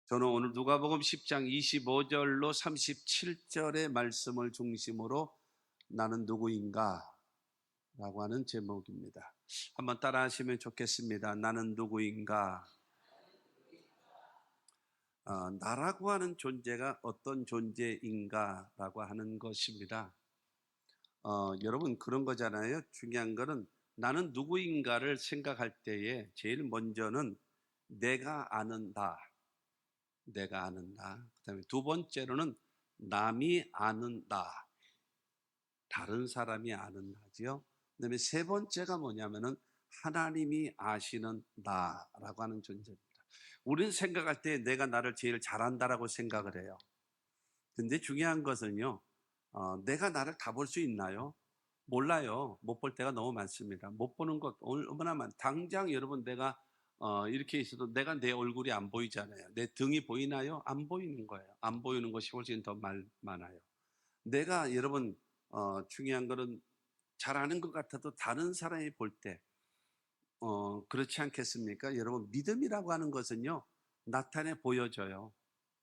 저는 오늘 누가복음 10장 25절로 37절의 말씀을 중심으로 나는 누구인가 라고 하는 제목입니다. 한번 따라 하시면 좋겠습니다. 나는 누구인가? 나라고 하는 존재가 어떤 존재인가 라고 하는 것입니다. 여러분 그런 거잖아요. 중요한 거는 나는 누구인가를 생각할 때에 제일 먼저는 내가 아는 나, 내가 아는 나. 그 다음에 두 번째로는 남이 아는 나, 다른 사람이 아는 나지요. 그 다음에 세 번째가 뭐냐면은 하나님이 아시는 나라고 하는 존재입니다. 우리는 생각할 때 내가 나를 제일 잘한다라고 생각을 해요. 근데 중요한 것은요, 내가 나를 다 볼 수 있나요? 몰라요. 못 볼 때가 너무 많습니다. 못 보는 것 얼마나 당장 여러분 내가 이렇게 있어도 내가 내 얼굴이 안 보이잖아요. 내 등이 보이나요? 안 보이는 거예요. 안 보이는 것이 훨씬 더 많아요. 내가 여러분 중요한 거는 잘 아는 것 같아도 다른 사람이 볼 때 그렇지 않겠습니까? 여러분 믿음이라고 하는 것은요 나타내 보여져요.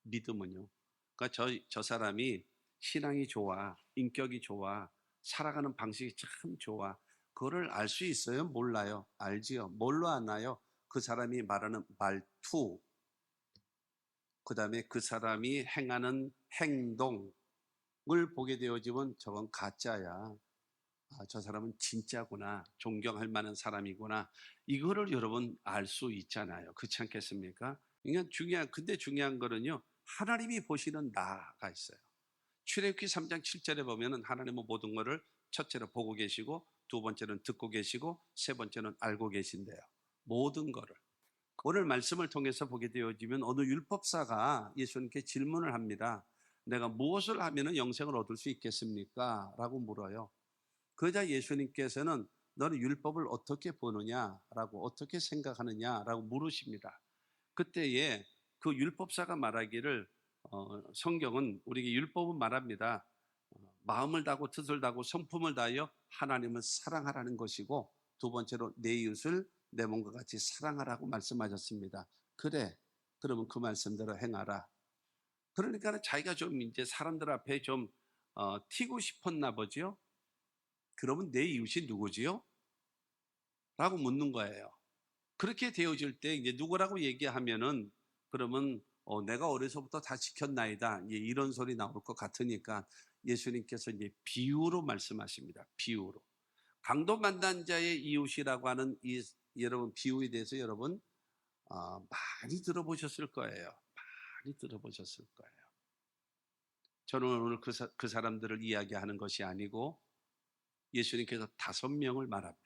믿음은요. 그러니까 저 사람이 신앙이 좋아, 인격이 좋아, 살아가는 방식이 참 좋아. 그거를 알 수 있어요? 몰라요? 알지요. 뭘로 아나요? 그 사람이 말하는 말투, 그 다음에 그 사람이 행하는 행동을 보게 되어지면 저건 가짜야. 저 사람은 진짜구나. 존경할 만한 사람이구나. 이거를 여러분 알 수 있잖아요. 그렇지 않겠습니까? 그러니까 근데 중요한 거는요. 하나님이 보시는 나가 있어요. 출애굽기 3장 7절에 보면은 하나님은 모든 것을 첫째로 보고 계시고 두 번째는 듣고 계시고 세 번째는 알고 계신대요. 모든 것을. 오늘 말씀을 통해서 보게 되어지면 어느 율법사가 예수님께 질문을 합니다. 내가 무엇을 하면 영생을 얻을 수 있겠습니까? 라고 물어요. 그러자 예수님께서는 너는 율법을 어떻게 보느냐라고 어떻게 생각하느냐라고 물으십니다. 그때에 그 율법사가 말하기를 성경은 우리에게 율법은 말합니다. 마음을 다하고 뜻을 다하고 성품을 다하여 하나님을 사랑하라는 것이고 두 번째로 내 이웃을 내 몸과 같이 사랑하라고 말씀하셨습니다. 그래, 그러면 그 말씀대로 행하라. 그러니까 자기가 좀 이제 사람들 앞에 좀 튀고 싶었나 보지요. 그러면 내 이웃이 누구지요? 라고 묻는 거예요. 그렇게 되어질 때 이제 누구라고 얘기하면은 그러면 내가 어려서부터 다 지켰나이다. 이런 소리 나올 것 같으니까 예수님께서 이제 비유로 말씀하십니다. 비유로. 강도 만난 자의 이웃이라고 하는 여러분 비유에 대해서 여러분 많이 들어보셨을 거예요. 많이 들어보셨을 거예요. 저는 오늘 그 사람들을 이야기하는 것이 아니고 예수님께서 5명을 말합니다.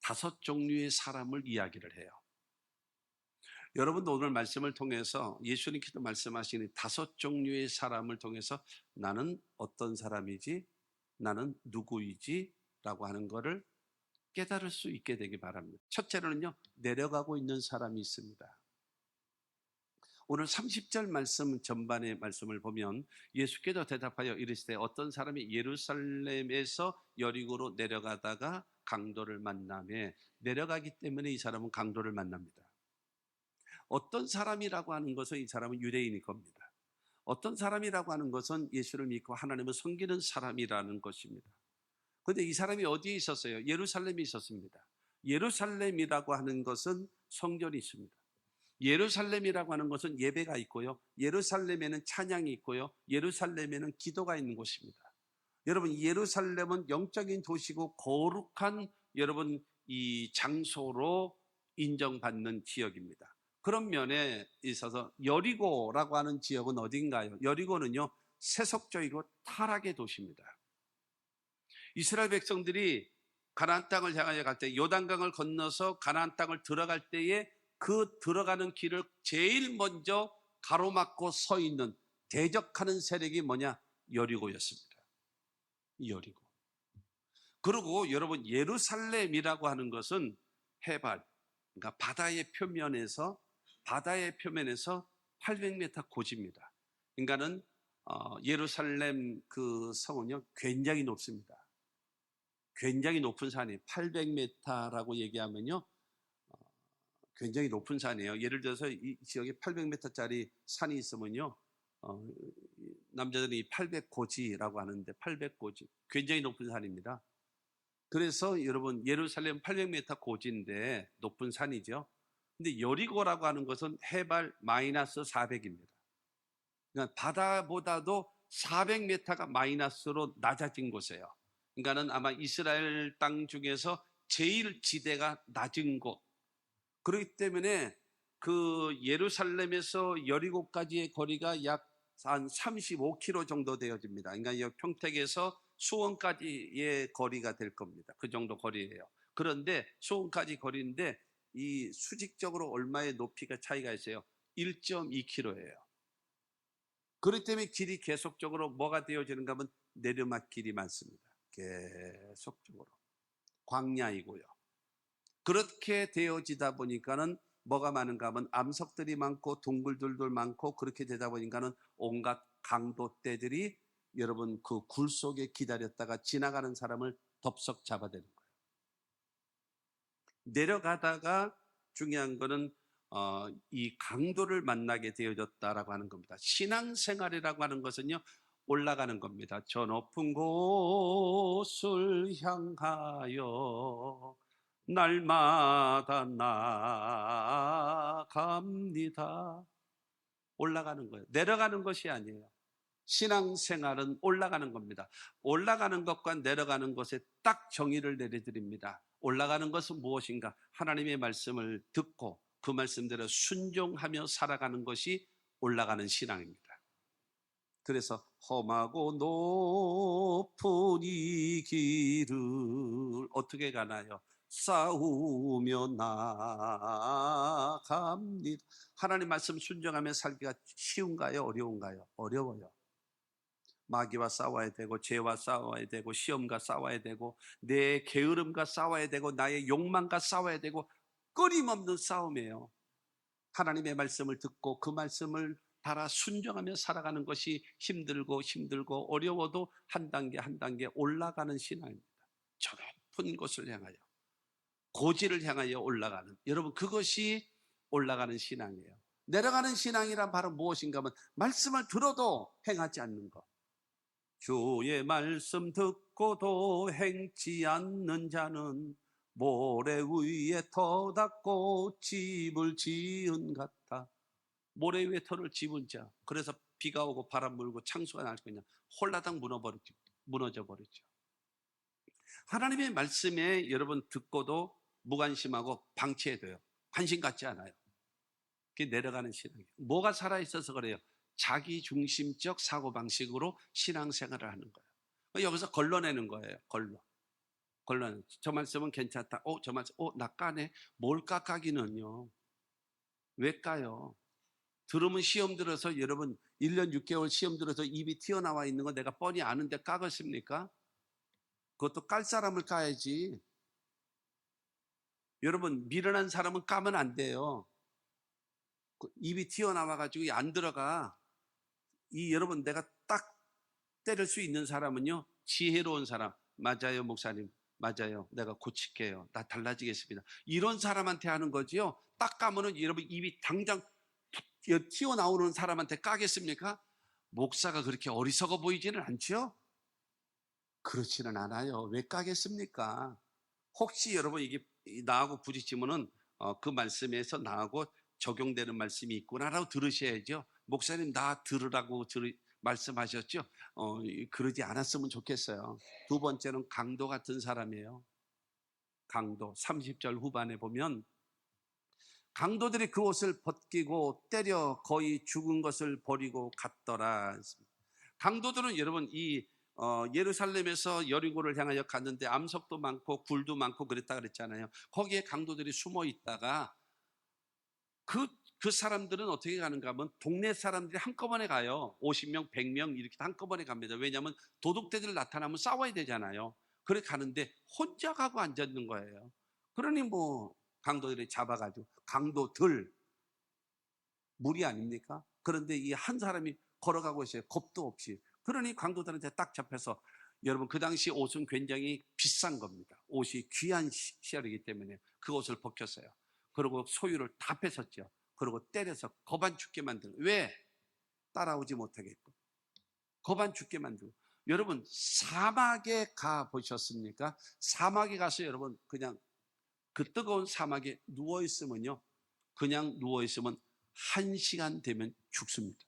5종류의 사람을 이야기를 해요. 여러분도 오늘 말씀을 통해서 예수님께서 말씀하시는 5종류의 사람을 통해서 나는 어떤 사람이지? 나는 누구이지? 라고 하는 것을 깨달을 수 있게 되기 바랍니다. 첫째로는요, 내려가고 있는 사람이 있습니다. 오늘 30절 말씀 전반의 말씀을 보면 예수께서 대답하여 이르시되 어떤 사람이 예루살렘에서 여리고로 내려가다가 강도를 만나매 내려가기 때문에 이 사람은 강도를 만납니다. 어떤 사람이라고 하는 것은 이 사람은 유대인일 겁니다. 어떤 사람이라고 하는 것은 예수를 믿고 하나님을 섬기는 사람이라는 것입니다. 그런데 이 사람이 어디에 있었어요? 예루살렘에 있었습니다. 예루살렘이라고 하는 것은 성전이 있습니다. 예루살렘이라고 하는 것은 예배가 있고요. 예루살렘에는 찬양이 있고요. 예루살렘에는 기도가 있는 곳입니다. 여러분, 예루살렘은 영적인 도시고 거룩한 여러분 이 장소로 인정받는 지역입니다. 그런 면에 있어서 여리고라고 하는 지역은 어딘가요? 여리고는요, 세속적이고 타락의 도시입니다. 이스라엘 백성들이 가나안 땅을 향하여 갈 때 요단강을 건너서 가나안 땅을 들어갈 때에 그 들어가는 길을 제일 먼저 가로막고 서 있는 대적하는 세력이 뭐냐? 여리고였습니다. 여리고. 그리고 여러분 예루살렘이라고 하는 것은 해발, 그러니까 바다의 표면에서 800m 고지입니다. 그러니까는 예루살렘 그 성은요 굉장히 높습니다. 굉장히 높은 산이 800m라고 얘기하면요 굉장히 높은 산이에요. 예를 들어서 이 지역에 800m짜리 산이 있으면요, 남자들이 800고지라고 하는데 800고지 굉장히 높은 산입니다. 그래서 여러분 예루살렘 800m 고지인데 높은 산이죠. 근데 여리고라고 하는 것은 해발 마이너스 400입니다. 그러니까 바다보다도 400m가 마이너스로 낮아진 곳이에요. 그러니까는 아마 이스라엘 땅 중에서 제일 지대가 낮은 곳. 그렇기 때문에 그 예루살렘에서 여리고까지의 거리가 약 한 35km 정도 되어집니다. 그러니까 이 평택에서 수원까지의 거리가 될 겁니다. 그 정도 거리예요. 그런데 수원까지 거리인데 이 수직적으로 얼마의 높이가 차이가 있어요? 1.2km예요. 그렇기 때문에 길이 계속적으로 뭐가 되어지는가 하면 내리막 길이 많습니다. 계속적으로 광야이고요. 그렇게 되어지다 보니까는 뭐가 많은가 하면 암석들이 많고 동굴들도 많고, 그렇게 되다 보니까는 온갖 강도떼들이 여러분 그 굴 속에 기다렸다가 지나가는 사람을 덥석 잡아대는 거예요. 내려가다가 중요한 거는 이 강도를 만나게 되어졌다라고 하는 겁니다. 신앙생활이라고 하는 것은요, 올라가는 겁니다. 저 높은 곳을 향하여 날마다 나아갑니다. 올라가는 거예요. 내려가는 것이 아니에요. 신앙생활은 올라가는 겁니다. 올라가는 것과 내려가는 것에 딱 정의를 내려드립니다. 올라가는 것은 무엇인가? 하나님의 말씀을 듣고 그 말씀대로 순종하며 살아가는 것이 올라가는 신앙입니다. 그래서 험하고 높은 이 길을 어떻게 가나요? 싸우며 나아갑니다. 하나님 말씀 순종하며 살기가 쉬운가요? 어려운가요? 어려워요. 마귀와 싸워야 되고, 죄와 싸워야 되고, 시험과 싸워야 되고, 내 게으름과 싸워야 되고, 나의 욕망과 싸워야 되고, 끊임없는 싸움이에요. 하나님의 말씀을 듣고 그 말씀을 따라 순종하며 살아가는 것이 힘들고 어려워도 한 단계 한 단계 올라가는 신앙입니다. 저 높은 곳을 향하여, 고지를 향하여 올라가는, 여러분 그것이 올라가는 신앙이에요. 내려가는 신앙이란 바로 무엇인가 하면 말씀을 들어도 행하지 않는 것. 주의 말씀 듣고도 행치 않는 자는 모래 위에 터 닦고 집을 지은 같아. 모래 위에 터를 집은 자, 그래서 비가 오고 바람 불고 창수가 날 거냐, 홀라당 무너져 버리죠. 하나님의 말씀에 여러분 듣고도 무관심하고 방치해둬요. 관심 갖지 않아요. 그게 내려가는 신앙이에요. 뭐가 살아있어서 그래요? 자기 중심적 사고방식으로 신앙생활을 하는 거예요. 여기서 걸러내는 거예요. 걸러내는. 저 말씀은 괜찮다. 저 말씀, 나 까네. 뭘 까기는요? 왜 까요? 들으면 시험 들어서, 여러분 1년 6개월 시험 들어서 입이 튀어나와 있는 거 내가 뻔히 아는데 까겠습니까? 그것도 깔 사람을 까야지. 여러분 미련한 사람은 까면 안 돼요. 입이 튀어나와가지고 안 들어가. 여러분 내가 딱 때릴 수 있는 사람은요, 지혜로운 사람. 맞아요 목사님, 맞아요, 내가 고칠게요, 나 달라지겠습니다, 이런 사람한테 하는 거지요. 딱 까면은 여러분 입이 당장 튀어나오는 사람한테 까겠습니까? 목사가 그렇게 어리석어 보이지는 않죠? 그렇지는 않아요. 왜 까겠습니까? 혹시 여러분 이게 나하고 부딪히면은 그 말씀에서 나하고 적용되는 말씀이 있구나라고 들으셔야죠. 목사님 나 들으라고 말씀하셨죠? 그러지 않았으면 좋겠어요. 두 번째는 강도 같은 사람이에요. 강도. 30절 후반에 보면 강도들이 그 옷을 벗기고 때려 거의 죽은 것을 버리고 갔더라. 강도들은 여러분 예루살렘에서 여리고를 향하여 갔는데 암석도 많고 굴도 많고 그랬다 그랬잖아요. 거기에 강도들이 숨어 있다가 그 사람들은 어떻게 가는가 하면 동네 사람들이 한꺼번에 가요. 50명, 100명 이렇게 한꺼번에 갑니다. 왜냐하면 도둑들 나타나면 싸워야 되잖아요. 그래 가는데 혼자 가고 앉았는 거예요. 그러니 강도들이 잡아가지고, 강도들 무리 아닙니까? 그런데 이 한 사람이 걸어가고 있어요. 겁도 없이. 그러니 강도들한테 딱 잡혀서, 여러분 그 당시 옷은 굉장히 비싼 겁니다. 옷이 귀한 시절이기 때문에 그 옷을 벗겼어요. 그리고 소유를 다 뺏었죠. 그리고 때려서 거반 죽게 만들고. 왜? 따라오지 못하겠고. 거반 죽게 만들고. 여러분, 사막에 가 보셨습니까? 사막에 가서 여러분 그냥 그 뜨거운 사막에 누워 있으면요, 그냥 누워 있으면 1시간 되면 죽습니다.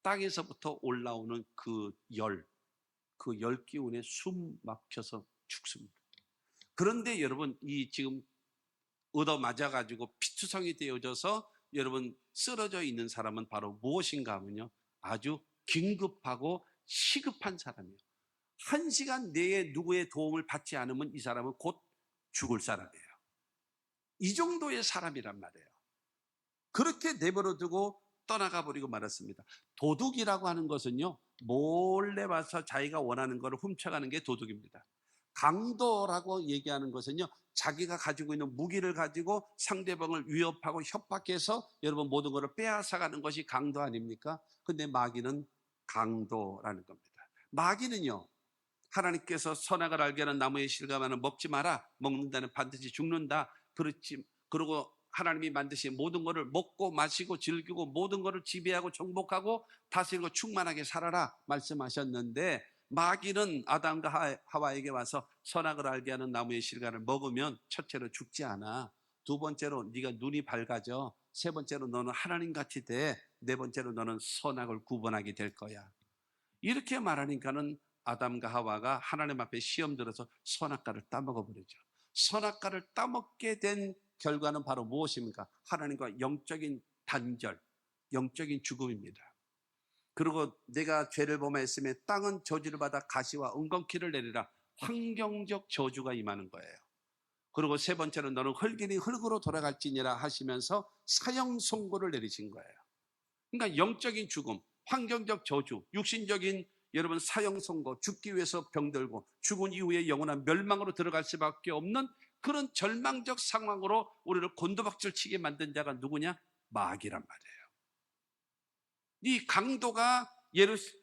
땅에서부터 올라오는 그 열 기운에 숨 막혀서 죽습니다. 그런데 여러분, 이 지금 얻어맞아가지고 피투성이 되어져서 여러분 쓰러져 있는 사람은 바로 무엇인가 하면요, 아주 긴급하고 시급한 사람이에요. 1시간 내에 누구의 도움을 받지 않으면 이 사람은 곧 죽을 사람이에요. 이 정도의 사람이란 말이에요. 그렇게 내버려 두고 떠나가 버리고 말았습니다. 도둑이라고 하는 것은요, 몰래 와서 자기가 원하는 것을 훔쳐가는 게 도둑입니다. 강도라고 얘기하는 것은요, 자기가 가지고 있는 무기를 가지고 상대방을 위협하고 협박해서 여러분 모든 것을 빼앗아가는 것이 강도 아닙니까? 근데 마귀는 강도라는 겁니다. 마귀는요, 하나님께서 선악을 알게 하는 나무의 실과만은 먹지 마라. 먹는다는 반드시 죽는다. 그리고 하나님이 만드신 모든 것을 먹고 마시고 즐기고 모든 것을 지배하고 정복하고 다스리고 충만하게 살아라 말씀하셨는데, 마귀는 아담과 하와에게 와서 선악을 알게 하는 나무의 실과를 먹으면 첫째로 죽지 않아. 두 번째로 네가 눈이 밝아져. 세 번째로 너는 하나님같이 돼. 네 번째로 너는 선악을 구분하게 될 거야. 이렇게 말하니까는 아담과 하와가 하나님 앞에 시험 들어서 선악과를 따먹어 버리죠. 선악과를 따먹게 된 결과는 바로 무엇입니까? 하나님과 영적인 단절, 영적인 죽음입니다. 그리고 내가 죄를 범하였으며 땅은 저주를 받아 가시와 은건키를 내리라. 환경적 저주가 임하는 거예요. 그리고 세 번째는 너는 흙이니 흙으로 돌아갈지니라 하시면서 사형 선고를 내리신 거예요. 그러니까 영적인 죽음, 환경적 저주, 육신적인 여러분 사형 선고, 죽기 위해서 병들고 죽은 이후에 영원한 멸망으로 들어갈 수밖에 없는 그런 절망적 상황으로 우리를 곤두박질 치게 만든 자가 누구냐? 마귀란 말이에요. 이 강도가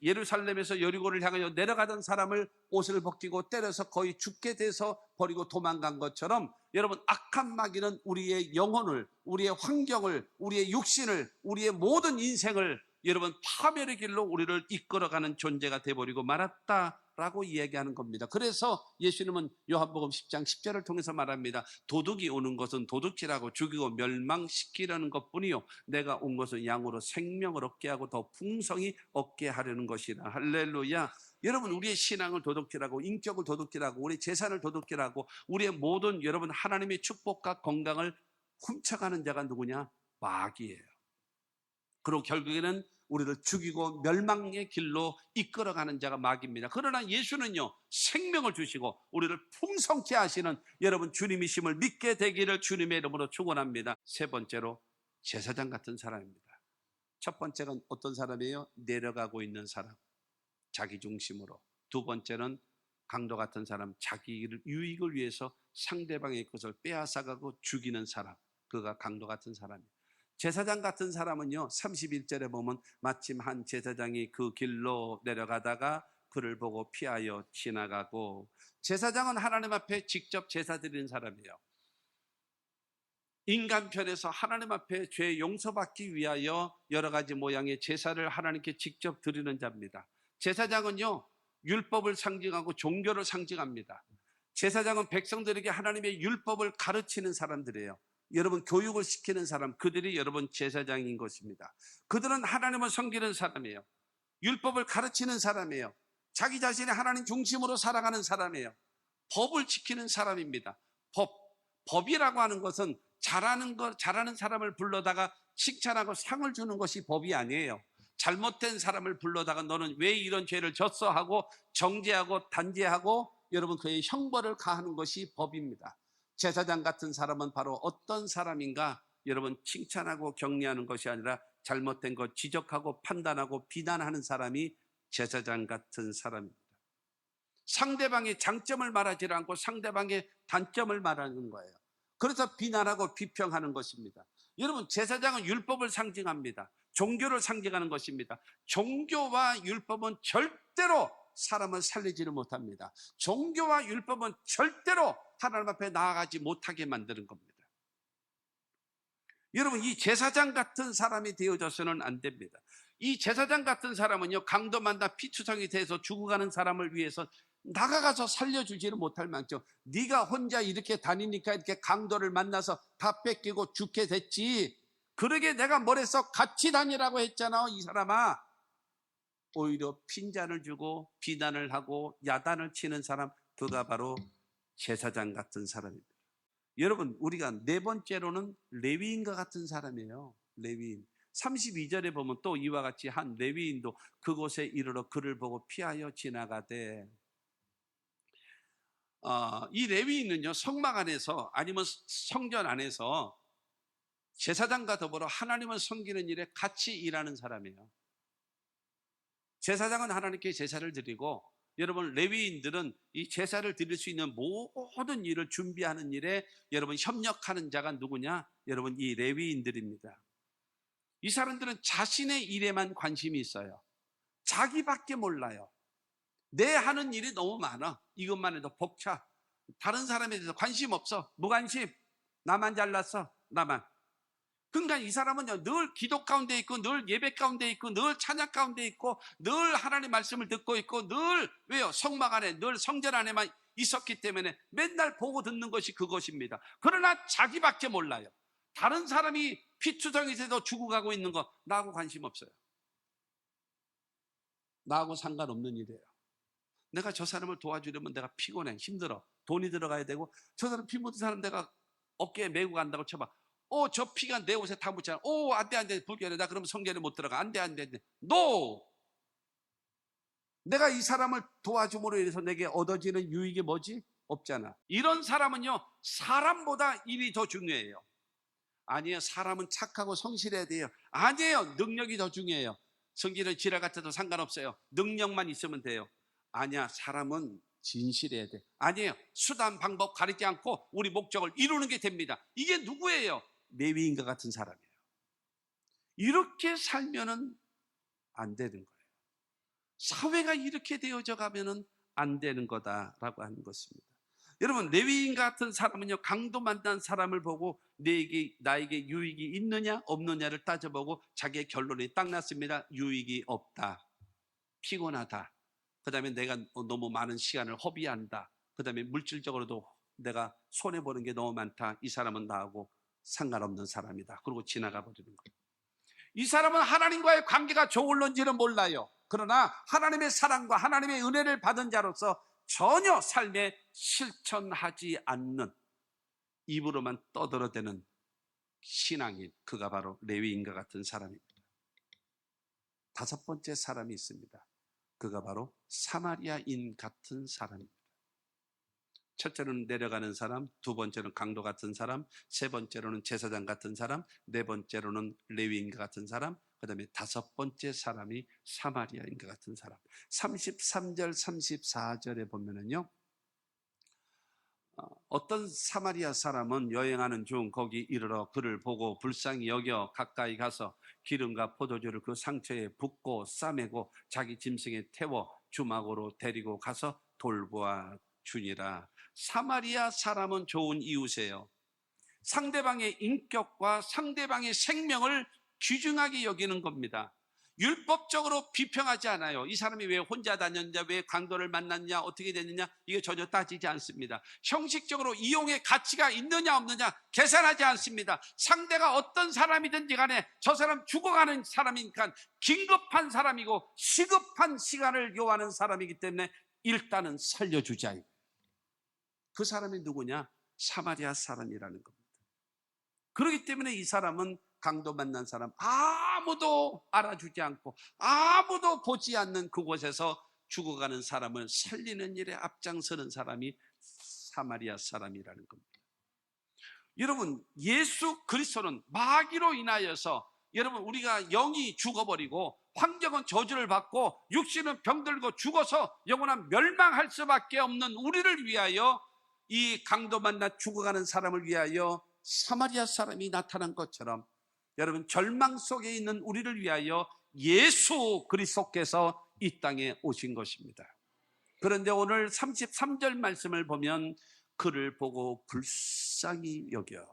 예루살렘에서 여리고를 향하여 내려가던 사람을 옷을 벗기고 때려서 거의 죽게 돼서 버리고 도망간 것처럼, 여러분 악한 마귀는 우리의 영혼을, 우리의 환경을, 우리의 육신을, 우리의 모든 인생을 여러분 파멸의 길로 우리를 이끌어가는 존재가 돼버리고 말았다라고 이야기하는 겁니다. 그래서 예수님은 요한복음 10장 10절을 통해서 말합니다. 도둑이 오는 것은 도둑질하고 죽이고 멸망시키려는 것뿐이요 내가 온 것은 양으로 생명을 얻게 하고 더 풍성히 얻게 하려는 것이라. 할렐루야. 여러분, 우리의 신앙을 도둑질하고 인격을 도둑질하고 우리 재산을 도둑질하고 우리의 모든 여러분 하나님의 축복과 건강을 훔쳐가는 자가 누구냐? 마귀예요. 그리고 결국에는 우리를 죽이고 멸망의 길로 이끌어가는 자가 마귀입니다. 그러나 예수는요, 생명을 주시고 우리를 풍성케 하시는 여러분 주님이심을 믿게 되기를 주님의 이름으로 축원합니다. 세 번째로 제사장 같은 사람입니다. 첫 번째는 어떤 사람이에요? 내려가고 있는 사람, 자기 중심으로. 두 번째는 강도 같은 사람, 자기 유익을 위해서 상대방의 것을 빼앗아가고 죽이는 사람, 그가 강도 같은 사람이에요. 제사장 같은 사람은요, 31절에 보면 마침 한 제사장이 그 길로 내려가다가 그를 보고 피하여 지나가고. 제사장은 하나님 앞에 직접 제사 드리는 사람이에요. 인간 편에서 하나님 앞에 죄 용서받기 위하여 여러 가지 모양의 제사를 하나님께 직접 드리는 자입니다. 제사장은요, 율법을 상징하고 종교를 상징합니다. 제사장은 백성들에게 하나님의 율법을 가르치는 사람들이에요. 여러분 교육을 시키는 사람, 그들이 여러분 제사장인 것입니다. 그들은 하나님을 섬기는 사람이에요. 율법을 가르치는 사람이에요. 자기 자신이 하나님 중심으로 살아가는 사람이에요. 법을 지키는 사람입니다. 법이라고 하는 것은 잘하는 사람을 불러다가 칭찬하고 상을 주는 것이 법이 아니에요. 잘못된 사람을 불러다가 너는 왜 이런 죄를 졌어 하고 정죄하고 단죄하고 여러분 그의 형벌을 가하는 것이 법입니다. 제사장 같은 사람은 바로 어떤 사람인가? 여러분 칭찬하고 격려하는 것이 아니라 잘못된 것 지적하고 판단하고 비난하는 사람이 제사장 같은 사람입니다. 상대방의 장점을 말하지 않고 상대방의 단점을 말하는 거예요. 그래서 비난하고 비평하는 것입니다. 여러분 제사장은 율법을 상징합니다. 종교를 상징하는 것입니다. 종교와 율법은 절대로 사람을 살리지를 못합니다. 종교와 율법은 절대로 하나님 앞에 나아가지 못하게 만드는 겁니다. 여러분, 이 제사장 같은 사람이 되어져서는 안 됩니다. 이 제사장 같은 사람은요, 강도 만나 피투성이 돼서 죽어가는 사람을 위해서 나가가서 살려주지를 못할 망정, 네가 혼자 이렇게 다니니까 이렇게 강도를 만나서 다 뺏기고 죽게 됐지, 그러게 내가 뭐래서 같이 다니라고 했잖아. 이 사람아. 오히려 핀잔을 주고 비난을 하고 야단을 치는 사람, 그가 바로 제사장 같은 사람입니다. 여러분, 우리가 네 번째로는 레위인과 같은 사람이에요. 레위인. 32절에 보면 또 이와 같이 한 레위인도 그곳에 이르러 그를 보고 피하여 지나가되, 이 레위인은요, 성막 안에서 아니면 성전 안에서 제사장과 더불어 하나님을 섬기는 일에 같이 일하는 사람이에요. 제사장은 하나님께 제사를 드리고, 여러분, 레위인들은 이 제사를 드릴 수 있는 모든 일을 준비하는 일에 여러분 협력하는 자가 누구냐? 여러분, 이 레위인들입니다. 이 사람들은 자신의 일에만 관심이 있어요. 자기밖에 몰라요. 내 하는 일이 너무 많아. 이것만 해도 벅차. 다른 사람에 대해서 관심 없어. 무관심. 나만 잘났어. 나만. 그러니까 이 사람은 늘 기도 가운데 있고, 늘 예배 가운데 있고, 늘 찬양 가운데 있고, 늘 하나님의 말씀을 듣고 있고, 늘 왜요? 성막 안에, 늘 성전 안에만 있었기 때문에 맨날 보고 듣는 것이 그것입니다. 그러나 자기밖에 몰라요. 다른 사람이 피투성이 돼서 죽어가고 있는 거 나하고 관심 없어요. 나하고 상관없는 일이에요. 내가 저 사람을 도와주려면 내가 피곤해, 힘들어, 돈이 들어가야 되고, 저 사람 피 묻은 사람 내가 어깨에 메고 간다고 쳐봐. 저 피가 내 옷에 다 묻잖아. 안 돼. 불결해. 나 그러면 성전에 못 들어가. 안 돼. NO! 내가 이 사람을 도와줌으로 인해서 내게 얻어지는 유익이 뭐지? 없잖아. 이런 사람은요, 사람보다 일이 더 중요해요. 아니에요. 사람은 착하고 성실해야 돼요. 아니에요. 능력이 더 중요해요. 성질은 지랄 같아도 상관없어요. 능력만 있으면 돼요. 아니야. 사람은 진실해야 돼. 아니에요. 수단, 방법 가리지 않고 우리 목적을 이루는 게 됩니다. 이게 누구예요? 레위인과 같은 사람이에요. 이렇게 살면은 안 되는 거예요. 사회가 이렇게 되어져 가면은 안 되는 거다라고 하는 것입니다. 여러분, 레위인 같은 사람은요, 강도 만난 사람을 보고 나에게 유익이 있느냐 없느냐를 따져보고 자기의 결론이 딱 났습니다. 유익이 없다. 피곤하다. 그 다음에 내가 너무 많은 시간을 허비한다. 그 다음에 물질적으로도 내가 손해보는 게 너무 많다. 이 사람은 나하고 상관없는 사람이다. 그리고 지나가 버리는 거예요. 이 사람은 하나님과의 관계가 좋을런지는 몰라요. 그러나 하나님의 사랑과 하나님의 은혜를 받은 자로서 전혀 삶에 실천하지 않는, 입으로만 떠들어대는 신앙인, 그가 바로 레위인과 같은 사람입니다. 다섯 번째 사람이 있습니다. 그가 바로 사마리아인 같은 사람입니다. 첫째로는 내려가는 사람, 두 번째로는 강도 같은 사람, 세 번째로는 제사장 같은 사람, 네 번째로는 레위인과 같은 사람, 그 다음에 다섯 번째 사람이 사마리아인과 같은 사람. 33절, 34절에 보면은요, 어떤 사마리아 사람은 여행하는 중 거기 이르러 그를 보고 불쌍히 여겨 가까이 가서 기름과 포도주를 그 상처에 붓고 싸매고 자기 짐승에 태워 주막으로 데리고 가서 돌보아 주니라. 사마리아 사람은 좋은 이웃이에요. 상대방의 인격과 상대방의 생명을 귀중하게 여기는 겁니다. 율법적으로 비평하지 않아요. 이 사람이 왜 혼자 다녔냐, 왜 강도를 만났냐, 어떻게 됐느냐, 이게 전혀 따지지 않습니다. 형식적으로 이용의 가치가 있느냐 없느냐 계산하지 않습니다. 상대가 어떤 사람이든지 간에 저 사람 죽어가는 사람이니까 긴급한 사람이고 시급한 시간을 요하는 사람이기 때문에 일단은 살려주자. 그 사람이 누구냐? 사마리아 사람이라는 겁니다. 그렇기 때문에 이 사람은 강도 만난 사람, 아무도 알아주지 않고 아무도 보지 않는 그곳에서 죽어가는 사람을 살리는 일에 앞장서는 사람이 사마리아 사람이라는 겁니다. 여러분, 예수 그리스도는 마귀로 인하여서 여러분 우리가 영이 죽어버리고 환경은 저주를 받고 육신은 병들고 죽어서 영원한 멸망할 수밖에 없는 우리를 위하여, 이 강도 만나 죽어가는 사람을 위하여 사마리아 사람이 나타난 것처럼 여러분 절망 속에 있는 우리를 위하여 예수 그리스도께서 이 땅에 오신 것입니다. 그런데 오늘 33절 말씀을 보면 그를 보고 불쌍히 여겨.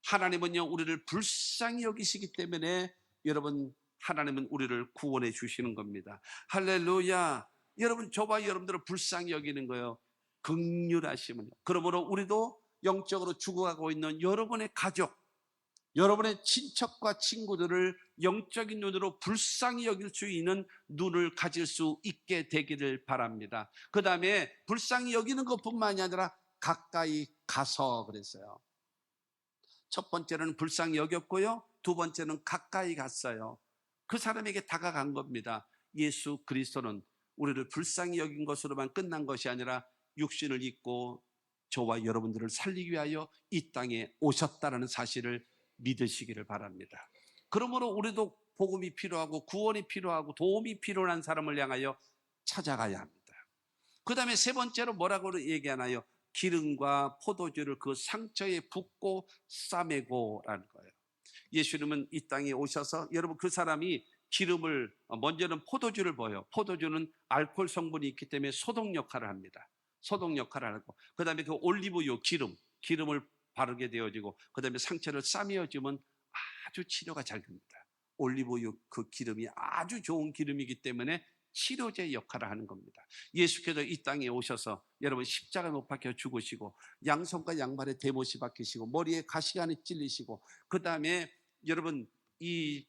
하나님은요 우리를 불쌍히 여기시기 때문에 여러분 하나님은 우리를 구원해 주시는 겁니다. 할렐루야. 여러분 저와 여러분들을 불쌍히 여기는 거예요. 긍휼하심은요. 그러므로 우리도 영적으로 죽어가고 있는 여러분의 가족, 여러분의 친척과 친구들을 영적인 눈으로 불쌍히 여길 수 있는 눈을 가질 수 있게 되기를 바랍니다. 그 다음에 불쌍히 여기는 것뿐만이 아니라 가까이 가서 그랬어요. 첫 번째는 불쌍히 여겼고요. 두 번째는 가까이 갔어요. 그 사람에게 다가간 겁니다. 예수 그리스도는 우리를 불쌍히 여긴 것으로만 끝난 것이 아니라 육신을 입고 저와 여러분들을 살리기 위하여 이 땅에 오셨다는 사실을 믿으시기를 바랍니다. 그러므로 우리도 복음이 필요하고 구원이 필요하고 도움이 필요한 사람을 향하여 찾아가야 합니다. 그 다음에 세 번째로 뭐라고 얘기하나요? 기름과 포도주를 그 상처에 붓고 싸매고라는 거예요. 예수님은 이 땅에 오셔서 여러분 그 사람이 기름을 먼저는 포도주를 부어요. 포도주는 알코올 성분이 있기 때문에 소독 역할을 합니다. 소독 역할을 하고 그 다음에 그 올리브유 기름을 바르게 되어지고 그 다음에 상처를 싸매어주면 아주 치료가 잘 됩니다. 올리브유 그 기름이 아주 좋은 기름이기 때문에 치료제 역할을 하는 겁니다. 예수께서 이 땅에 오셔서 여러분 십자가 못 박혀 죽으시고 양손과 양발에 대못이 박히시고 머리에 가시관이 찔리시고 그 다음에 여러분 이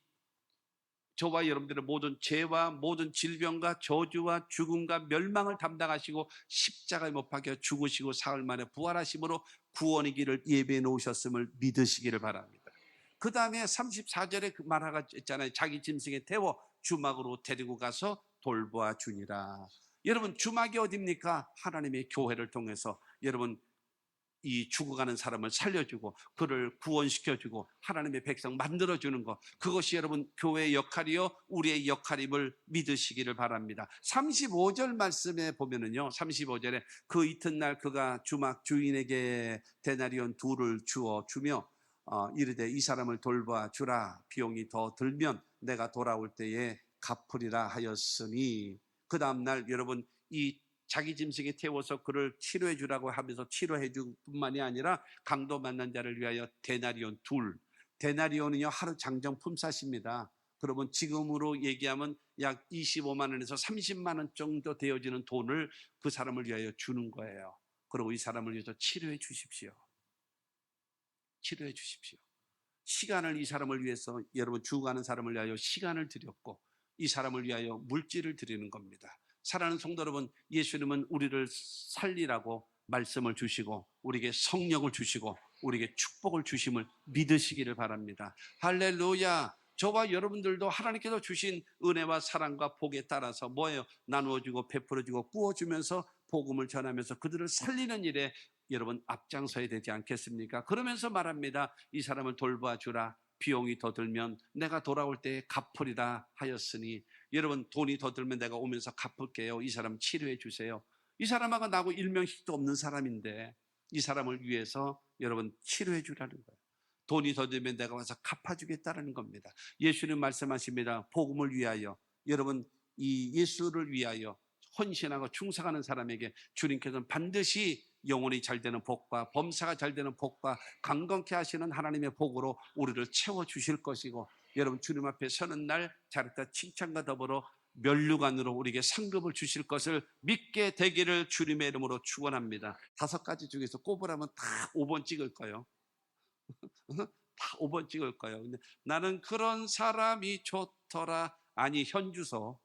저와 여러분들의 모든 죄와 모든 질병과 저주와 죽음과 멸망을 담당하시고 십자가에 못 박혀 죽으시고 사흘 만에 부활하심으로 구원의 길을 예배해 놓으셨음을 믿으시기를 바랍니다. 그 다음에 34절에 그 말하가 있잖아요. 자기 짐승에 태워 주막으로 데리고 가서 돌보아 주니라. 여러분 주막이 어디입니까? 하나님의 교회를 통해서 여러분 이 죽어가는 사람을 살려주고 그를 구원시켜주고 하나님의 백성 만들어주는 것, 그것이 여러분 교회의 역할이요 우리의 역할임을 믿으시기를 바랍니다. 35절 말씀에 보면은요 35절에 그 이튿날 그가 주막 주인에게 데나리온 둘을 주며 이르되 이 사람을 돌봐 주라. 비용이 더 들면 내가 돌아올 때에 갚으리라 하였으니, 그 다음날 여러분 이 자기 짐승에 태워서 그를 치료해 주라고 하면서 치료해 줄 뿐만이 아니라 강도 만난 자를 위하여 데나리온 둘. 데나리온은요 하루 장정 품삯입니다. 그러면 지금으로 얘기하면 약 25만 원에서 30만 원 정도 되어지는 돈을 그 사람을 위하여 주는 거예요. 그리고 이 사람을 위해서 치료해 주십시오. 치료해 주십시오. 시간을 이 사람을 위해서 여러분 죽어가는 사람을 위하여 시간을 드렸고 이 사람을 위하여 물질을 드리는 겁니다. 사랑하는 성도 여러분, 예수님은 우리를 살리라고 말씀을 주시고 우리에게 성령을 주시고 우리에게 축복을 주심을 믿으시기를 바랍니다. 할렐루야. 저와 여러분들도 하나님께서 주신 은혜와 사랑과 복에 따라서 뭐예요? 나누어주고 베풀어주고 구워주면서 복음을 전하면서 그들을 살리는 일에 여러분 앞장서야 되지 않겠습니까? 그러면서 말합니다. 이 사람을 돌봐 주라. 비용이 더 들면 내가 돌아올 때에 갚으리라 하였으니, 여러분 돈이 더 들면 내가 오면서 갚을게요. 이 사람 치료해 주세요. 이 사람하고 나하고 일명식도 없는 사람인데 이 사람을 위해서 여러분 치료해 주라는 거예요. 돈이 더 들면 내가 와서 갚아주겠다는 겁니다. 예수님 말씀하십니다. 복음을 위하여 여러분 이 예수를 위하여 헌신하고 충성하는 사람에게 주님께서는 반드시 영혼이 잘 되는 복과 범사가 잘 되는 복과 강건케 하시는 하나님의 복으로 우리를 채워주실 것이고, 여러분 주님 앞에 서는 날 잘했다 칭찬과 더불어 면류관으로 우리에게 상급을 주실 것을 믿게 되기를 주님의 이름으로 축원합니다. 5가지 중에서 꼽으라면 다 5번 찍을 거예요. 다 5번 찍을 거예요. 근데 나는 그런 사람이 좋더라. 아니 현주소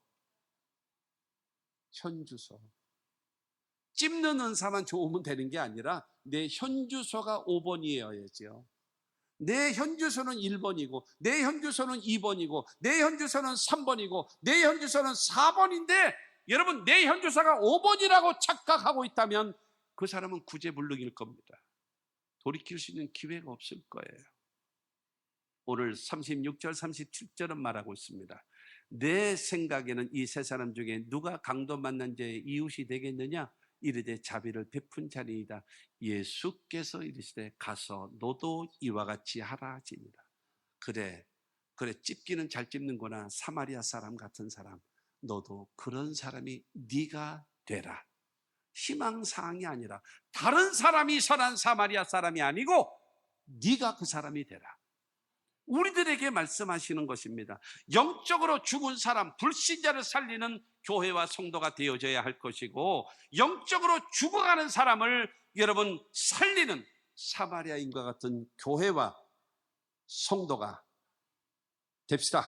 찝는 은사만 좋으면 되는 게 아니라 내 현주소가 5번이어야죠. 내 현주소는 1번이고 내 현주소는 2번이고 내 현주소는 3번이고 내 현주소는 4번인데 여러분 내 현주소가 5번이라고 착각하고 있다면 그 사람은 구제불능일 겁니다. 돌이킬 수 있는 기회가 없을 거예요. 오늘 36절 37절은 말하고 있습니다. 내 생각에는 이 세 사람 중에 누가 강도 만난 자의 이웃이 되겠느냐? 이르되 자비를 베푼 자니이다. 예수께서 이르시되 가서 너도 이와 같이 하라 하시니라. 그래 찝기는 잘 찝는구나. 사마리아 사람 같은 사람, 너도 그런 사람이 네가 되라. 희망사항이 아니라 다른 사람이 선한 사마리아 사람이 아니고 네가 그 사람이 되라. 우리들에게 말씀하시는 것입니다. 영적으로 죽은 사람, 불신자를 살리는 교회와 성도가 되어져야 할 것이고, 영적으로 죽어가는 사람을 여러분 살리는 사마리아인과 같은 교회와 성도가 됩시다.